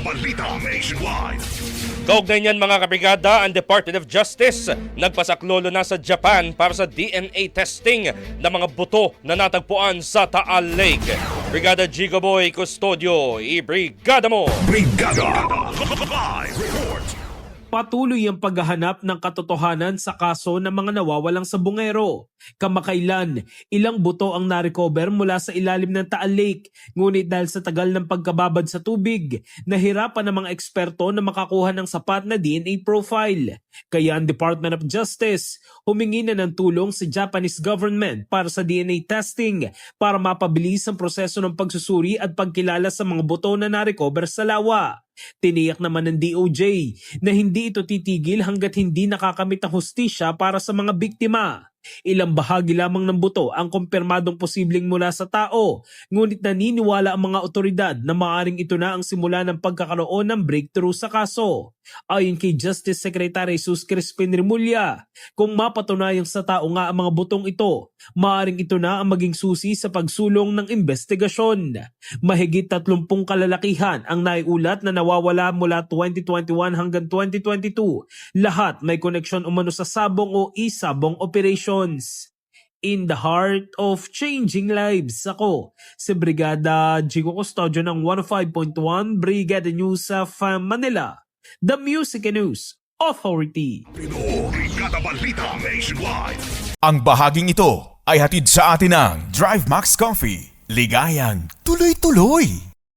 Balita Nationwide. Kaugnay niyan mga kabrigada, ang Department of Justice nagpasaklolo na sa Japan para sa DNA testing ng mga buto na natagpuan sa Taal Lake. Brigada Gigaboy Custodio, ibrigada mo! Brigada Live Report. Patuloy ang paghahanap ng katotohanan sa kaso ng mga nawawalang sabungero. Kamakailan, ilang buto ang narecover mula sa ilalim ng Taal Lake. Ngunit dahil sa tagal ng pagkababad sa tubig, nahirapan ng mga eksperto na makakuha ng sapat na DNA profile. Kaya ang Department of Justice humingi na ng tulong sa Japanese government para sa DNA testing para mapabilis ang proseso ng pagsusuri at pagkilala sa mga buto na narecover sa lawa. Tiniyak naman ng DOJ na hindi ito titigil hanggat hindi nakakamit ang hustisya para sa mga biktima. Ilang bahagi lamang ng buto ang kumpirmadong posibleng mula sa tao, ngunit naniniwala ang mga otoridad na maaaring ito na ang simula ng pagkakaroon ng breakthrough sa kaso. Ayon kay Justice Secretary Jesus Crispin Remulla, kung mapatunayang sa tao nga ang mga butong ito, maaaring ito na ang maging susi sa pagsulong ng investigasyon. Mahigit 30 kalalakihan ang naiulat na nawawala mula 2021 hanggang 2022. Lahat may koneksyon umano sa sabong o isabong operations. In the heart of changing lives, ako si Brigada Gigo Custodio ng 105.1 Brigada News of Manila, the Music and News Authority. Brigada Balita Nationwide. Ang bahaging ito ay hatid sa atin ng Drive Max Coffee. Ligayang tuloy-tuloy.